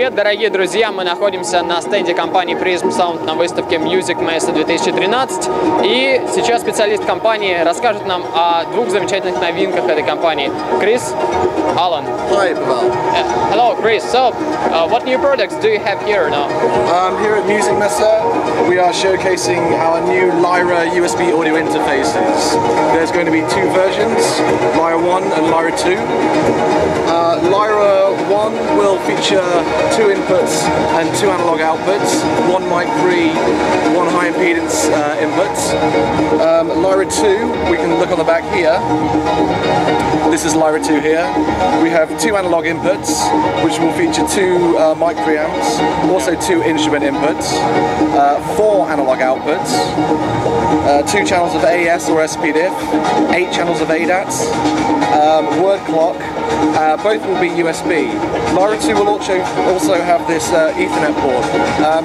Привет, дорогие друзья! Мы находимся на стенде компании Prism Sound на выставке Musikmesse 2013. И сейчас специалист компании расскажет нам о двух замечательных новинках этой компании. Крис, Alan. Hi, Pavel. Hello, Chris. So, what new products do you have here now? Here at Musikmesse, we are showcasing our new Lyra USB audio interfaces. There's going to be two versions, Lyra 1 and Lyra 2. Lyra 1 will feature two inputs and two analog outputs, one mic free, one high impedance inputs. Lyra 2, we can look on the back here. This is Lyra 2 here. We have two analog inputs, which will feature two mic preamps, also two instrument inputs, four analog outputs, two channels of AES or SPDIF, 8 channels of ADATs, word clock. Both will be USB. Lyra 2 will also have this Ethernet port.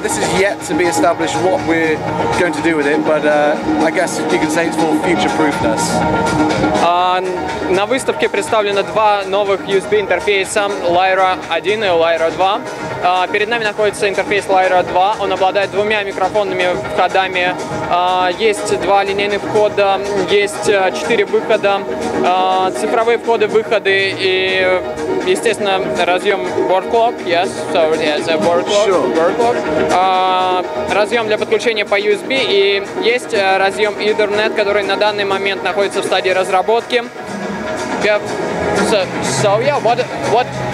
This is yet to be established what we're going to do with it, but I guess you can say it's for future-proofness. На выставке представлены два новых USB интерфейса Lyra 1 и Lyra 2. Перед нами находится интерфейс Lyra 2. Он обладает двумя микрофонными входами. Есть два линейных входа, есть 4 выхода, цифровые входы-выходы и, естественно, разъем word clock. Yes, so it has a word clock. Sure. Word clock. Разъем для подключения по USB и есть разъем Ethernet, который на данный момент находится в стадии разработки. So yeah, what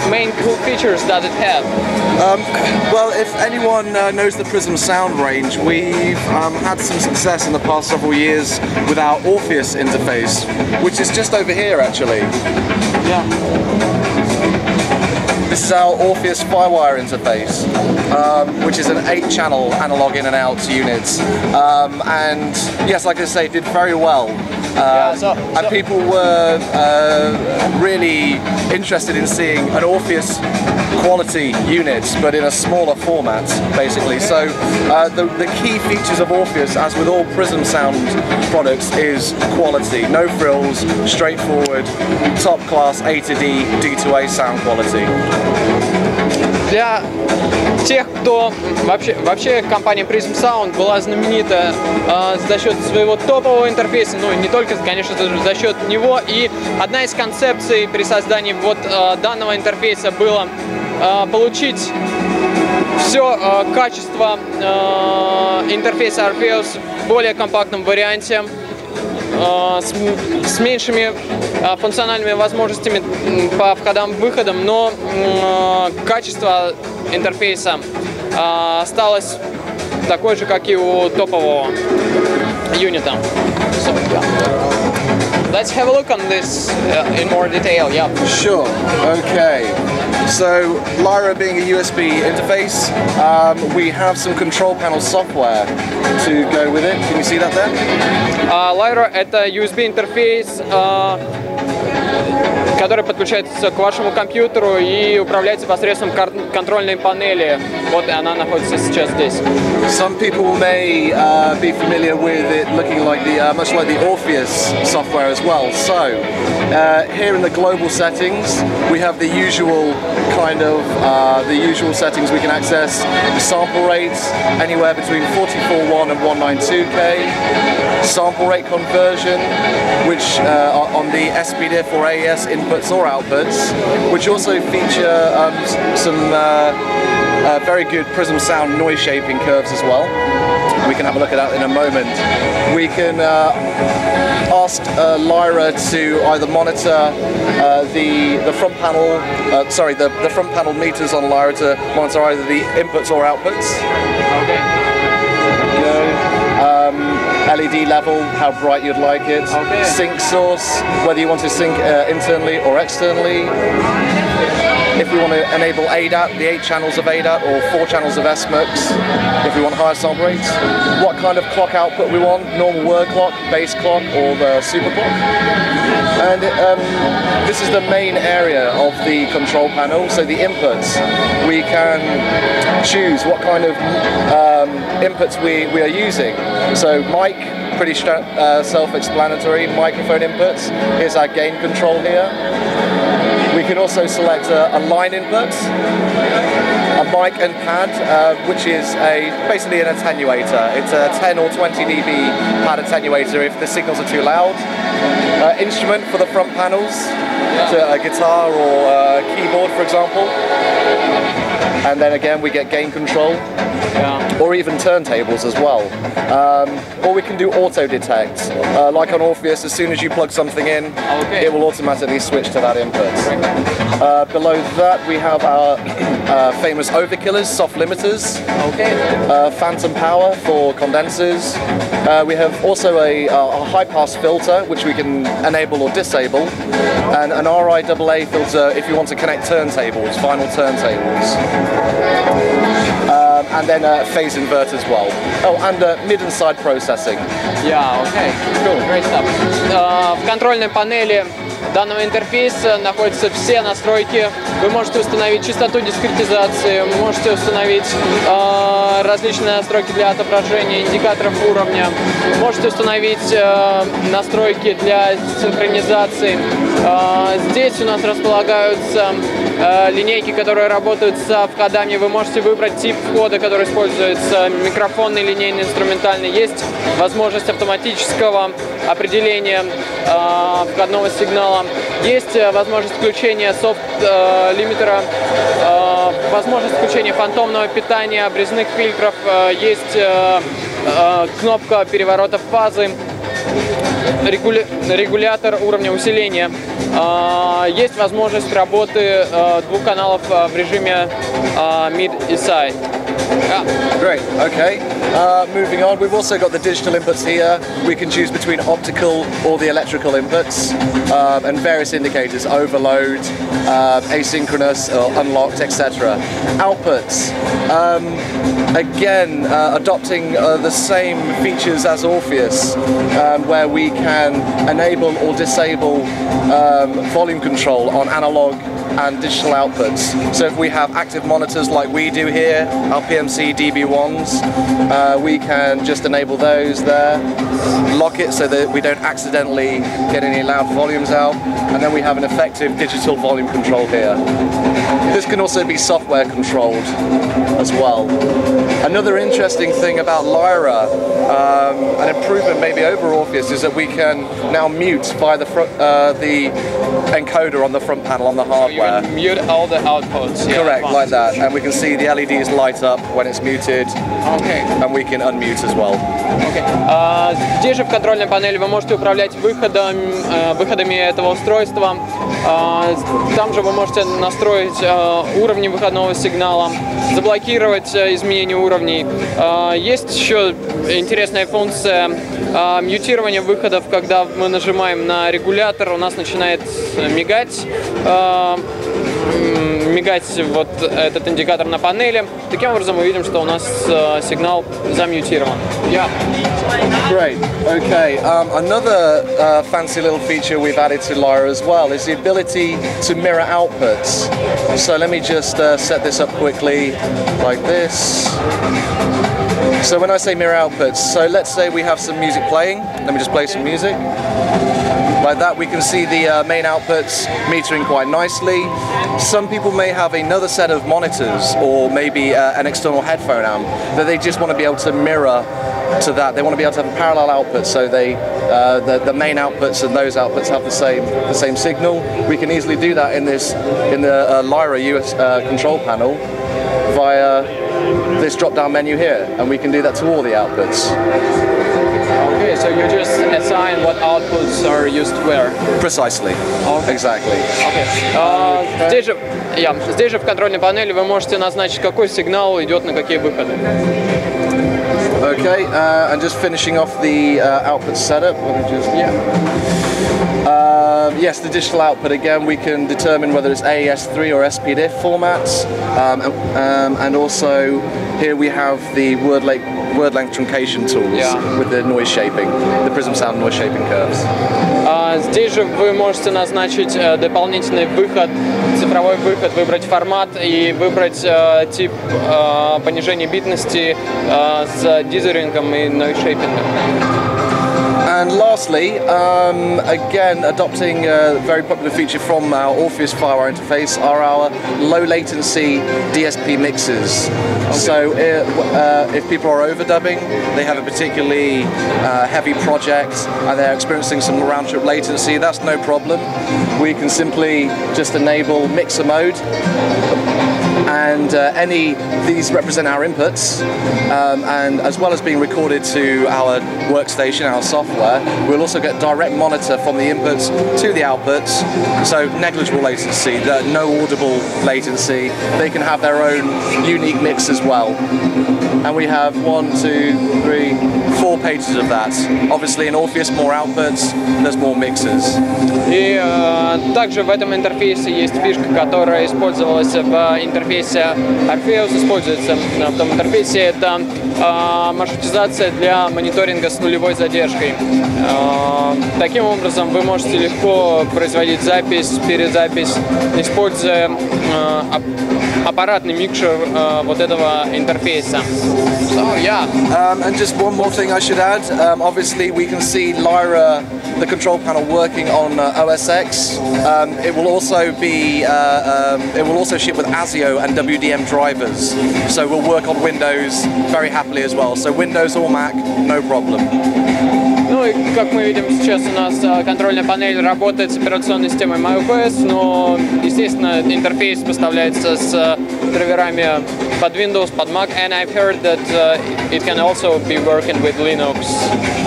main cool features does it have? Well, if anyone knows the Prism sound range, we've had some success in the past several years with our Orpheus interface, which is just over here actually. Yeah. This is our Orpheus Firewire interface, which is an 8-channel analog in and out unit. And yes, like I say, did very well. And people were really interested in seeing an Orpheus quality unit, but in a smaller format, basically. So the key features of Orpheus, as with all Prism sound products, is quality. No frills, straightforward, top class A to D, D to A sound quality. Для тех, кто вообще компания Prism Sound была знаменита за счет своего топового интерфейса, ну не только, конечно, за счет него. И одна из концепций при создании вот данного интерфейса было получить все качество интерфейса Orpheus в более компактном варианте, с меньшими функциональными возможностями по входам-выходам, но качество интерфейса осталось такое же, как и у топового юнита. So, yeah. Let's have a look on this in more detail. Yeah. Sure. Okay. So Lyra being a USB interface, we have some control panel software to go with it. Can you see that there? Lyra — это USB интерфейс, который подключается к вашему компьютеру и управляется посредством контрольной панели. Вот и она находится сейчас здесь. Some people may be familiar with it looking like much like the Orpheus software as well. So here in the global settings, we have the usual settings we can access. The sample rates anywhere between 44.1 and 192K. Sample rate conversion, which on the SPDIF or AES inputs or outputs, which also feature some very good Prism sound noise shaping curves as well. We can have a look at that in a moment. We can ask Lyra to either monitor the front panel, the front panel meters on Lyra to monitor either the inputs or outputs. Okay. LED level, how bright you'd like it. Okay. Sync source, whether you want to sync internally or externally. If we want to enable ADAT, the 8 channels of ADAT or 4 channels of SMUX, if we want higher sample rates. What kind of clock output we want, normal word clock, bass clock, or the super clock. And this is the main area of the control panel, so the inputs. We can choose what kind of inputs we are using. So mic, pretty self-explanatory, microphone inputs. Here's our gain control here. We can also select a line input, a mic and pad, which is basically an attenuator. It's a 10 or 20 dB pad attenuator if the signals are too loud. Instrument for the front panels, a guitar or a keyboard, for example. And then again, we get gain control, or even turntables as well. Or we can do auto detect. Like on Orpheus, as soon as you plug something in, it will automatically switch to that input. Below that, we have our famous overkillers, soft limiters, phantom power for condensers. We have also a high-pass filter, which we can enable or disable, and an RIAA filter if you want to connect turntables, final turntables. And then phase invert as well. Oh, and mid and side processing. Yeah, okay, cool, great stuff. В контрольной панели данного интерфейса находятся все настройки. Вы можете установить частоту дискретизации, вы можете установить различные настройки для отображения индикаторов уровня, можете установить настройки для синхронизации. Здесь у нас располагаются линейки, которые работают с входами. Вы можете выбрать тип входа, который используется, микрофонный, линейный, инструментальный. Есть возможность автоматического определения входного сигнала. Есть возможность включения софт-лимитера, возможность включения фантомного питания, обрезных фильтров. Есть кнопка переворота фазы, регулятор уровня усиления. Есть возможность работы двух каналов в режиме mid и side. Great, okay. Moving on, we've also got the digital inputs here. We can choose between optical or the electrical inputs and various indicators, overload, asynchronous, unlocked, etc. Outputs, again, adopting the same features as Orpheus, where we can enable or disable volume control on analog and digital outputs. So if we have active monitors like we do here, our PMC DB1s, we can just enable those there, lock it so that we don't accidentally get any loud volumes out, and then we have an effective digital volume control here. This can also be software controlled as well. Another interesting thing about Lyra, an improvement maybe over Orpheus, is that we can now mute via the encoder on the front panel on the hardware. So you can mute all the outputs. Correct, like that. And we can see the LEDs light up when it's muted. Okay. And we can unmute as well. Okay. Здесь же в контрольной панели вы можете управлять выходами этого устройства. Там же вы можете настроить уровни выходного сигнала, заблокировать изменение уровней. Есть еще интересная функция мьютирования выходов, когда мы нажимаем на регулятор, у нас начинает мигать вот этот индикатор на панели. Таким образом мы видим, что у нас сигнал замьютирован. Yeah. Great. Okay. Another fancy little feature we've added to Lyra as well is the ability to mirror outputs. So let me just set this up quickly like this. So when I say mirror outputs, so let's say we have some music playing. Let me just play some music. Like that, we can see the main outputs metering quite nicely. Some people may have another set of monitors or maybe an external headphone amp that they just want to be able to mirror to that. They want to be able to have a parallel output, so the main outputs and those outputs have the same signal. We can easily do that in the Lyra US control panel via this drop-down menu here, and we can do that to all the outputs. Okay, so you just assign what outputs are used where? Precisely. Okay. Exactly. Okay. Здесь же в контрольной панели вы можете назначить, какой сигнал идет на какие выходы. Okay, and just finishing off the output setup. Yes, the digital output, again, we can determine whether it's AES3 or SPDIF formats, and also here we have the word length truncation tools with the noise shaping, the Prism sound noise shaping curves. Здесь же вы можете назначить дополнительный выход, цифровой выход, выбрать формат и выбрать тип понижения битности с дизерингом и noise shaping. And lastly, again, adopting a very popular feature from our Orpheus FireWire interface are our low latency DSP mixers. Okay. So if people are overdubbing, they have a particularly heavy project and they're experiencing some round-trip latency, that's no problem. We can simply just enable mixer mode, and these represent our inputs, and as well as being recorded to our workstation, our software, we'll also get direct monitor from the inputs to the outputs, so negligible latency, no audible latency. They can have their own unique mix as well. And we have 1, 2, 3, 4 pages of that. Obviously in Orpheus more outputs, there's more mixers. И также в этом интерфейсе есть фишка, которая использовалась в интерфейсе Orpheus, используется в том интерфейсе. Это маршрутизация для мониторинга с нулевой задержкой. Таким образом вы можете легко производить запись, перезапись, используя аппаратный микшер вот этого интерфейса. So, yeah. And just one more thing I should add. Obviously, we can see Lyra, the control panel, working on OS X. It will also be. It will also ship with ASIO and WDM drivers. So we'll work on Windows very happily as well. So Windows or Mac, no problem. Ну и как мы видим, сейчас у нас контрольная панель работает с операционной системой macOS, но, естественно, интерфейс поставляется с драйверами под Windows, под Mac, and I've heard that it can also be working with Linux.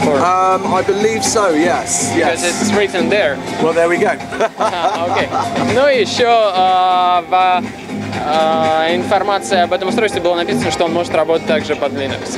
I believe so, yes. Because it's written there. Well, there we go. Okay. Ну и еще в информации об этом устройстве было написано, что он может работать также под Linux.